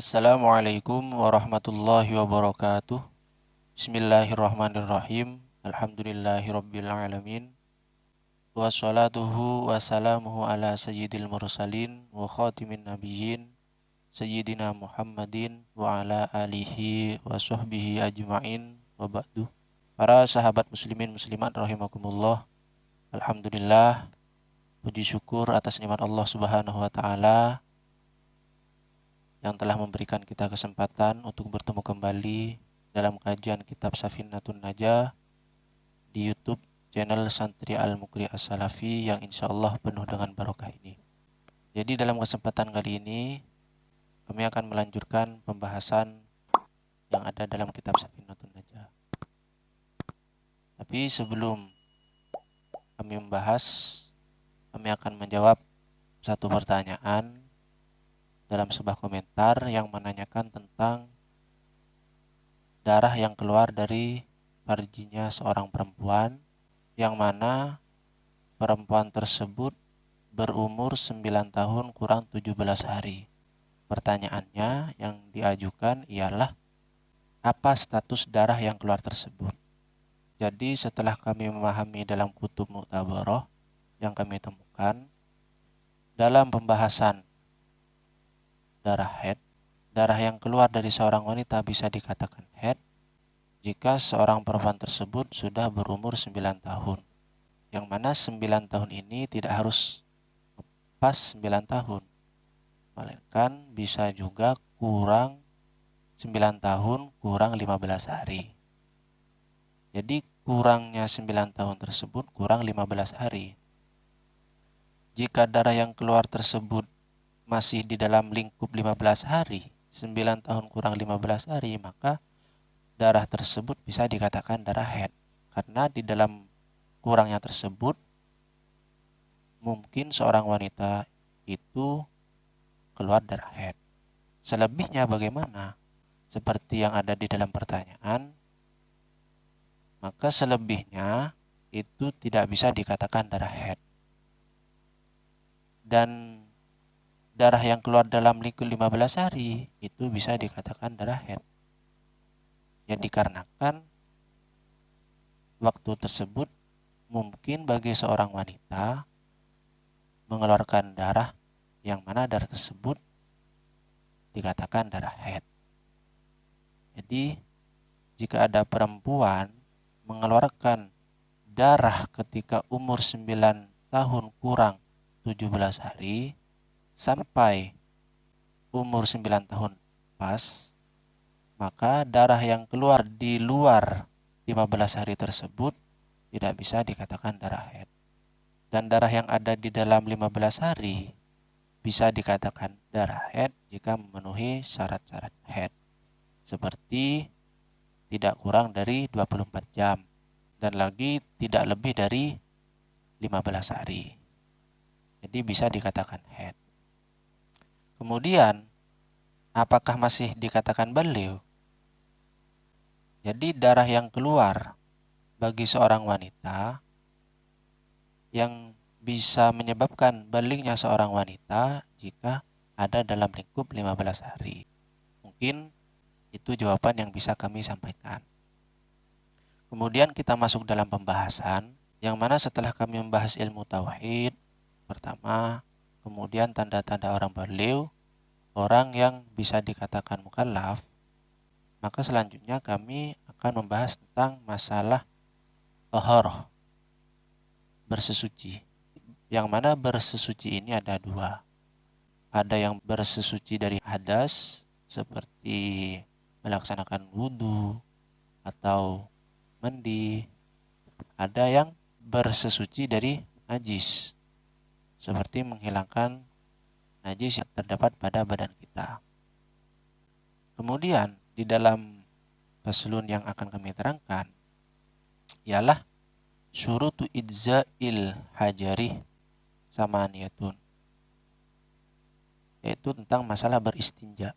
Assalamualaikum warahmatullahi wabarakatuh. Bismillahirrahmanirrahim. Alhamdulillahirabbil alamin. Wassalatuhu wassalamuhu ala sayyidil mursalin wa khatimin nabiyyin sayyidina Muhammadin wa ala alihi wa sahbihi ajma'in wa ba'du. Para sahabat muslimin muslimat rahimakumullah. Alhamdulillah, puji syukur atas nikmat Allah Subhanahu wa taala yang telah memberikan kita kesempatan untuk bertemu kembali dalam kajian kitab Safinatun Najah di YouTube channel Santri Al-Mukri As-Salafi yang insya Allah penuh dengan barokah ini. Jadi dalam kesempatan kali ini kami akan melanjutkan pembahasan yang ada dalam kitab Safinatun Najah. Tapi sebelum kami membahas, kami akan menjawab satu pertanyaan dalam sebuah komentar yang menanyakan tentang darah yang keluar dari farjinya seorang perempuan, yang mana perempuan tersebut berumur 9 tahun kurang 17 hari. Pertanyaannya yang diajukan ialah, apa status darah yang keluar tersebut? Jadi setelah kami memahami dalam kutub Mu'tabarah yang kami temukan dalam pembahasan darah haid, darah yang keluar dari seorang wanita bisa dikatakan haid jika seorang perempuan tersebut sudah berumur 9 tahun. Yang mana 9 tahun ini tidak harus pas 9 tahun, melainkan bisa juga kurang 9 tahun kurang 15 hari. Jadi kurangnya 9 tahun tersebut kurang 15 hari. Jika darah yang keluar tersebut masih di dalam lingkup 15 hari, 9 tahun kurang 15 hari, maka darah tersebut bisa dikatakan darah haid. Karena di dalam kurangnya tersebut, mungkin seorang wanita itu keluar darah haid. Selebihnya bagaimana? Seperti yang ada di dalam pertanyaan, maka selebihnya itu tidak bisa dikatakan darah haid. Dan darah yang keluar dalam lingkup 15 hari itu bisa dikatakan darah haid. Ya dikarenakan waktu tersebut mungkin bagi seorang wanita mengeluarkan darah yang mana darah tersebut dikatakan darah haid. Jadi jika ada perempuan mengeluarkan darah ketika umur 9 tahun kurang 17 hari sampai umur 9 tahun pas, maka darah yang keluar di luar 15 hari tersebut tidak bisa dikatakan darah haid. Dan darah yang ada di dalam 15 hari bisa dikatakan darah haid jika memenuhi syarat-syarat haid, seperti tidak kurang dari 24 jam dan lagi tidak lebih dari 15 hari. Jadi bisa dikatakan haid. Kemudian, apakah masih dikatakan balighah? Jadi darah yang keluar bagi seorang wanita yang bisa menyebabkan balighnya seorang wanita jika ada dalam lingkup 15 hari. Mungkin itu jawaban yang bisa kami sampaikan. Kemudian kita masuk dalam pembahasan, yang mana setelah kami membahas ilmu tauhid pertama, kemudian tanda-tanda orang baligh, orang yang bisa dikatakan mukallaf, maka selanjutnya kami akan membahas tentang masalah taharah, bersesuci. Yang mana bersesuci ini ada dua. Ada yang bersesuci dari hadas seperti melaksanakan wudhu atau mandi. Ada yang bersesuci dari najis seperti menghilangkan najis yang terdapat pada badan kita. Kemudian di dalam faslun yang akan kami terangkan ialah syurutu idza'il hajari samaniyatun, yaitu tentang masalah beristinja,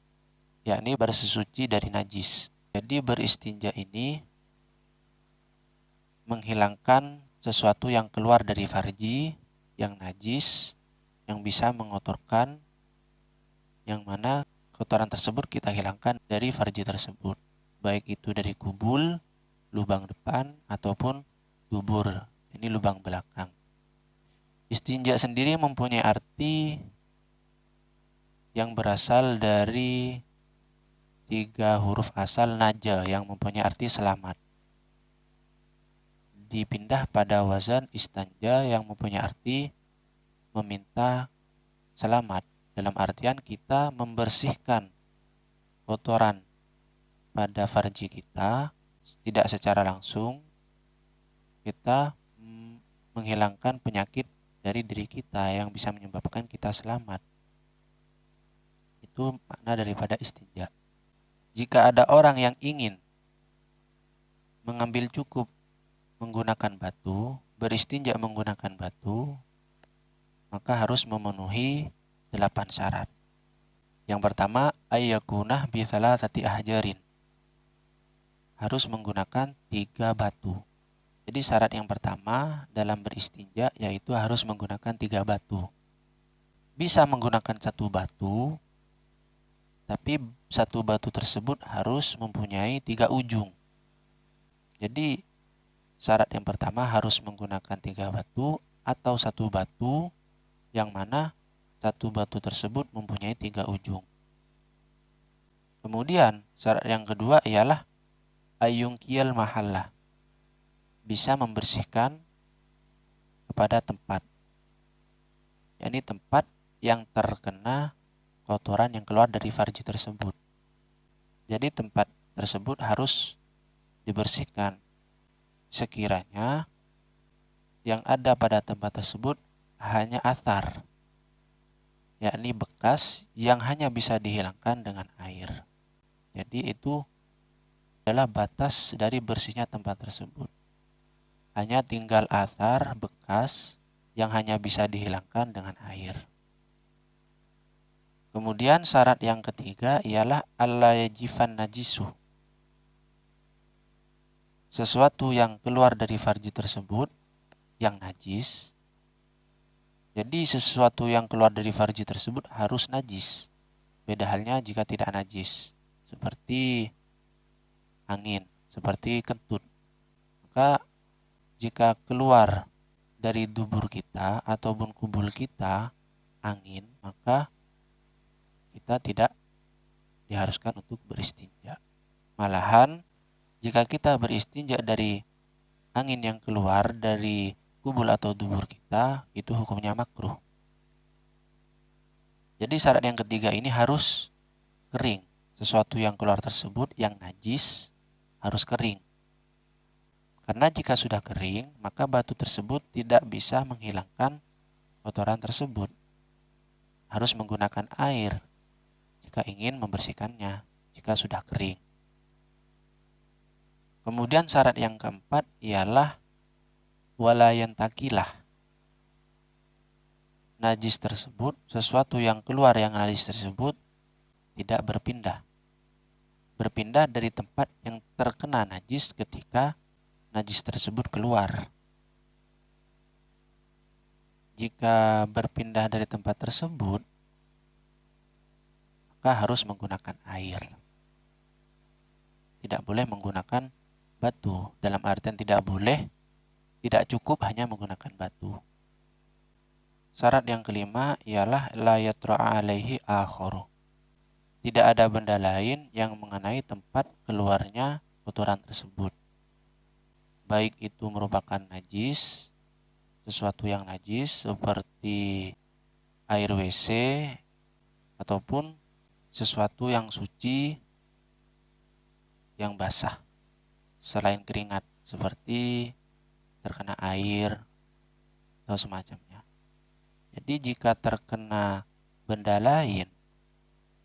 yakni bersesuci dari najis. Jadi beristinja ini menghilangkan sesuatu yang keluar dari farji yang najis, yang bisa mengotorkan, yang mana kotoran tersebut kita hilangkan dari farji tersebut, baik itu dari kubul, lubang depan, ataupun dubur, ini lubang belakang. Istinja sendiri mempunyai arti yang berasal dari 3 huruf asal naja yang mempunyai arti selamat, dipindah pada wazan istanja yang mempunyai arti meminta selamat, dalam artian kita membersihkan kotoran pada farji kita, tidak secara langsung kita menghilangkan penyakit dari diri kita yang bisa menyebabkan kita selamat. Itu makna daripada istinja. Jika ada orang yang ingin mengambil cukup menggunakan batu, beristinja menggunakan batu, maka harus memenuhi 8 syarat. Yang pertama, ayyakunah bi thalathati ahjarin. Harus menggunakan 3 batu. Jadi syarat yang pertama dalam beristinja yaitu harus menggunakan 3 batu. Bisa menggunakan 1 batu, tapi 1 batu tersebut harus mempunyai 3 ujung. Jadi syarat yang pertama harus menggunakan 3 batu atau 1 batu yang mana 1 batu tersebut mempunyai 3 ujung. Kemudian syarat yang kedua ialah ayyungkiyal mahallah. Bisa membersihkan kepada tempat. yakni tempat yang terkena kotoran yang keluar dari farji tersebut. Jadi tempat tersebut harus dibersihkan. Sekiranya yang ada pada tempat tersebut hanya athar, yakni bekas yang hanya bisa dihilangkan dengan air. Jadi itu adalah batas dari bersihnya tempat tersebut. Hanya tinggal athar, bekas yang hanya bisa dihilangkan dengan air. Kemudian syarat yang ketiga ialah alla yajifan najisu. Sesuatu yang keluar dari farji tersebut yang najis. Jadi sesuatu yang keluar dari farji tersebut harus najis. Beda halnya jika tidak najis, seperti angin, seperti kentut. Maka jika keluar dari dubur kita ataupun kubul kita angin, maka kita tidak diharuskan untuk beristinja. Malahan jika kita beristinja dari angin yang keluar dari kubul atau dubur kita, itu hukumnya makruh. Jadi syarat yang ketiga ini harus kering. Sesuatu yang keluar tersebut yang najis harus kering. Karena jika sudah kering, maka batu tersebut tidak bisa menghilangkan kotoran tersebut. Harus menggunakan air jika ingin membersihkannya, jika sudah kering. Kemudian syarat yang keempat ialah walayan takilah. Najis tersebut, sesuatu yang keluar yang najis tersebut tidak berpindah. Berpindah dari tempat yang terkena najis ketika najis tersebut keluar. Jika berpindah dari tempat tersebut, maka harus menggunakan air. Tidak boleh menggunakan batu. Dalam artian tidak cukup hanya menggunakan batu. Syarat yang kelima ialah la yatra'a alaihi akharu. Tidak ada benda lain yang mengenai tempat keluarnya kotoran tersebut. Baik itu merupakan najis, sesuatu yang najis seperti air WC, ataupun sesuatu yang suci yang basah selain keringat, seperti terkena air atau semacamnya. Jadi jika terkena benda lain,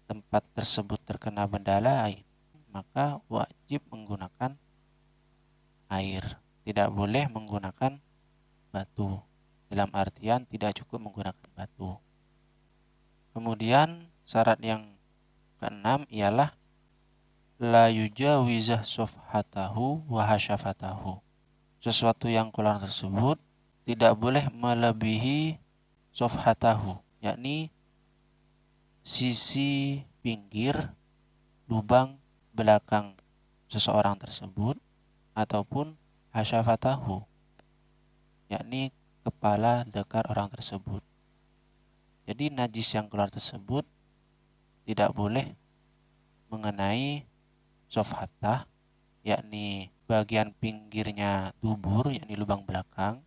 tempat tersebut terkena benda lain, maka wajib menggunakan air. Tidak boleh menggunakan batu. Dalam artian tidak cukup menggunakan batu. Kemudian syarat yang keenam ialah la yujawizah sofhatahu wa hasyafatahu. Sesuatu yang keluar tersebut tidak boleh melebihi sofhatahu, yakni sisi pinggir lubang belakang seseorang tersebut ataupun hasyafatahu, yakni kepala dekar orang tersebut. Jadi najis yang keluar tersebut tidak boleh mengenai sofhatah, yakni bagian pinggirnya dubur, yakni lubang belakang,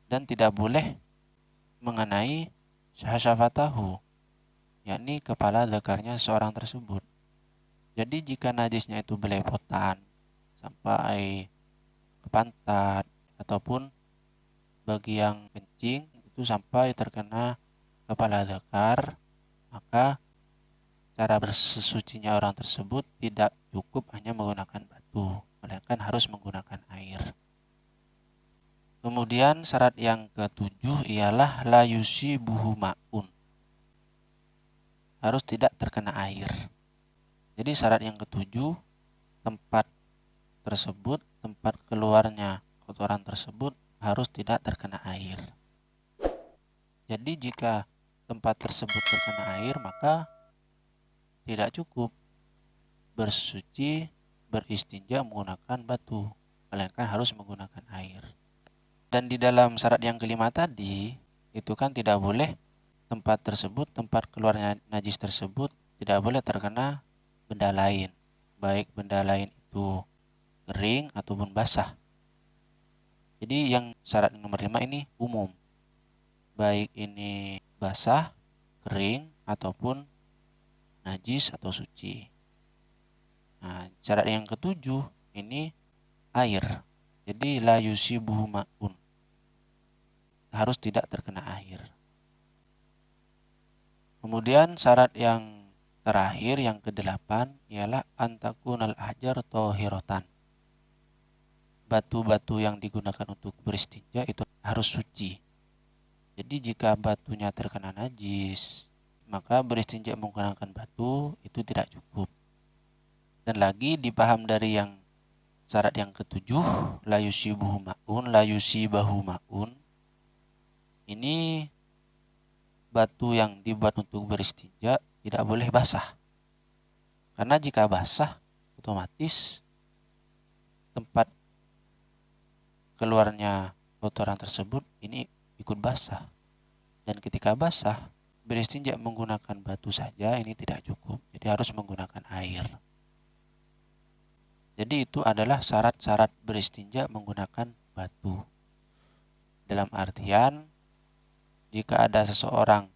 dan tidak boleh mengenai hasyafatahu, yakni kepala dekarnya seorang tersebut. Jadi jika najisnya itu belepotan sampai ke pantat ataupun bagi yang kencing itu sampai terkena kepala dekar, maka cara bersesucinya orang tersebut tidak cukup hanya menggunakan batu, melainkan harus menggunakan air. Kemudian syarat yang ketujuh ialah la yusibuhu ma'un, harus tidak terkena air. Jadi syarat yang ketujuh, tempat tersebut, tempat keluarnya kotoran tersebut harus tidak terkena air. Jadi jika tempat tersebut terkena air, maka tidak cukup bersuci, beristinja menggunakan batu, melainkan harus menggunakan air. Dan di dalam syarat yang kelima tadi, itu kan tidak boleh tempat tersebut, tempat keluarnya najis tersebut tidak boleh terkena benda lain, baik benda lain itu kering ataupun basah. Jadi yang syarat nomor 5 ini umum, baik ini basah, kering, ataupun najis atau suci. Nah, syarat yang ketujuh ini air. Jadi la yusibuhu ma'un, harus tidak terkena air. Kemudian syarat yang terakhir, yang ke-8 ialah antakunal ahjar tohirotan. Batu-batu yang digunakan untuk beristinja itu harus suci. Jadi jika batunya terkena najis, maka beristinja menggunakan batu itu tidak cukup. Dan lagi dipaham dari yang syarat yang ketujuh, la yusibuhu ma'un, la yusibahu ma'un. Ini batu yang dibuat untuk beristinja tidak boleh basah. Karena jika basah, otomatis tempat keluarnya kotoran tersebut ini ikut basah. Dan ketika basah, beristinja menggunakan batu saja ini tidak cukup. Jadi harus menggunakan air. Jadi itu adalah syarat-syarat beristinja menggunakan batu. Dalam artian, jika ada seseorang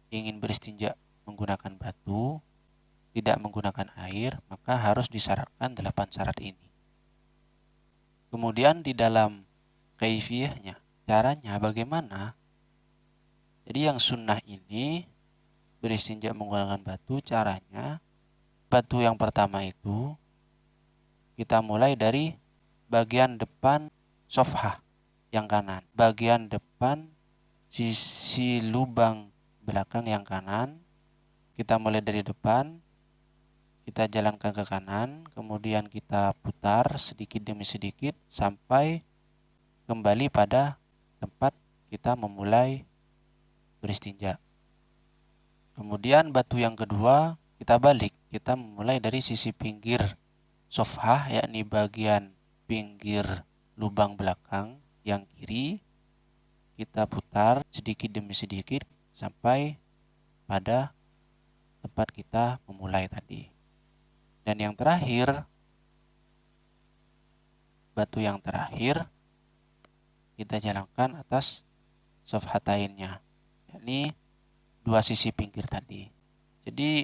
ingin beristinja menggunakan batu, tidak menggunakan air, maka harus disyaratkan 8 syarat ini. Kemudian di dalam kaifiyahnya, caranya bagaimana? Jadi yang sunnah ini beristinja menggunakan batu, caranya batu yang pertama itu kita mulai dari bagian depan sofhah yang kanan, bagian depan sisi lubang belakang yang kanan. Kita mulai dari depan, kita jalankan ke kanan, kemudian kita putar sedikit demi sedikit sampai kembali pada tempat kita memulai beristinja. Kemudian batu yang kedua kita balik, kita memulai dari sisi pinggir sofhah, yakni bagian pinggir lubang belakang yang kiri. Kita putar sedikit demi sedikit sampai pada tempat kita memulai tadi. Dan yang terakhir, batu yang terakhir kita jalankan atas sofhatainnya, yakni dua sisi pinggir tadi. Jadi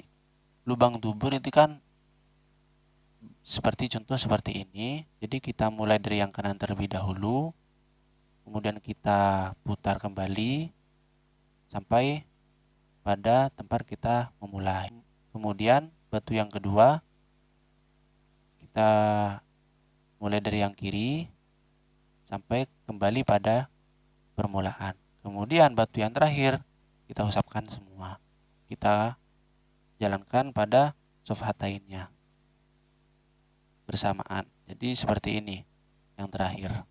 lubang dubur itu kan seperti contoh seperti ini. Jadi kita mulai dari yang kanan terlebih dahulu, kemudian kita putar kembali sampai pada tempat kita memulai. Kemudian batu yang kedua kita mulai dari yang kiri sampai kembali pada permulaan. Kemudian batu yang terakhir kita usapkan semua. Kita jalankan pada sofhatainnya bersamaan. Jadi seperti ini yang terakhir.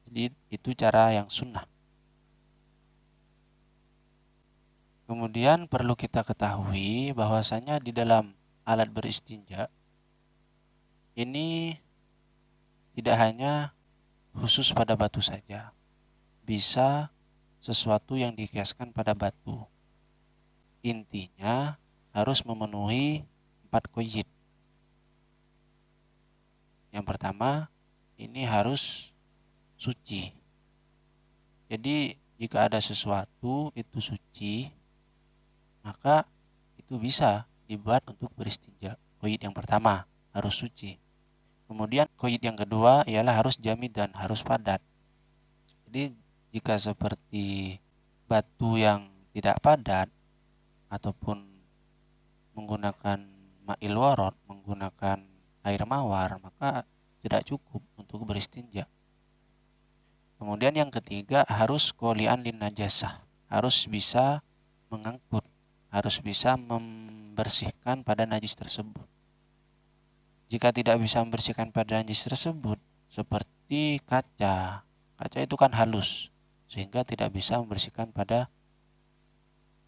Jadi itu cara yang sunnah. Kemudian perlu kita ketahui bahwasanya di dalam alat beristinja ini tidak hanya khusus pada batu saja, bisa sesuatu yang dikiaskan pada batu. Intinya harus memenuhi 4 qaid. Yang pertama, ini harus suci. Jadi jika ada sesuatu itu suci, maka itu bisa dibuat untuk beristinja. Qaid yang pertama harus suci. Kemudian qaid yang kedua ialah harus jamid dan harus padat. Jadi jika seperti batu yang tidak padat ataupun menggunakan ma'il warod, menggunakan air mawar, maka tidak cukup untuk beristinja. Kemudian yang ketiga harus qoli'an lin najasah, harus bisa mengangkut, harus bisa membersihkan pada najis tersebut. Jika tidak bisa membersihkan pada najis tersebut, seperti kaca itu kan halus, sehingga tidak bisa membersihkan pada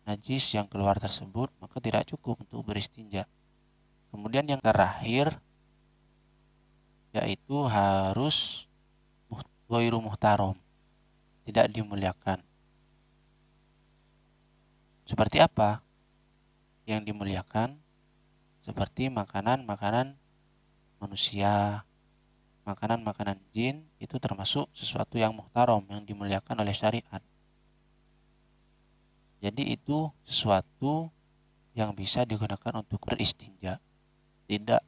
najis yang keluar tersebut, maka tidak cukup untuk beristinja. Kemudian yang terakhir yaitu harus ghairu muhtaram, tidak dimuliakan. Seperti apa yang dimuliakan? Seperti makanan-makanan manusia, makanan-makanan jin, itu termasuk sesuatu yang muhtaram, yang dimuliakan oleh syariat. Jadi itu sesuatu yang bisa digunakan untuk beristinja, tidak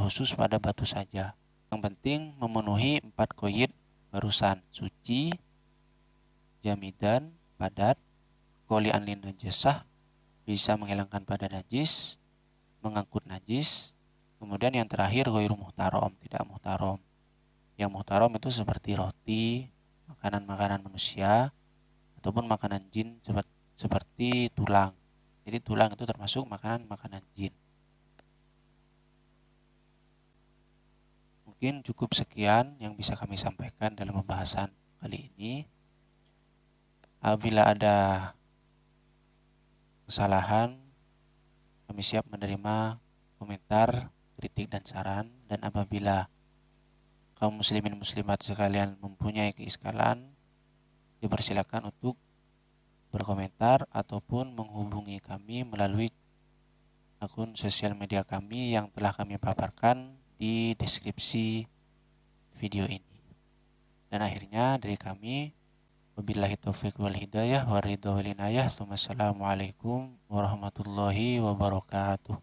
khusus pada batu saja. Yang penting memenuhi 4 qaid barusan: suci, jamidan, padat, qoli'an lin najasah, bisa menghilangkan pada najis, mengangkut najis. Kemudian yang terakhir ghairu muhtaram, tidak muhtaram. Yang muhtaram itu seperti roti, makanan-makanan manusia, ataupun makanan jin seperti tulang. Jadi tulang itu termasuk makanan-makanan jin. Mungkin cukup sekian yang bisa kami sampaikan dalam pembahasan kali ini. Apabila ada kesalahan, kami siap menerima komentar, kritik, dan saran. Dan apabila kaum muslimin muslimat sekalian mempunyai keiskalan, dipersilakan untuk berkomentar ataupun menghubungi kami melalui akun sosial media kami yang telah kami paparkan di deskripsi video ini. Dan akhirnya dari kami, wabillahi taufiq wal hidayah wa ridha wal inayah. Assalamualaikum warahmatullahi wabarakatuh.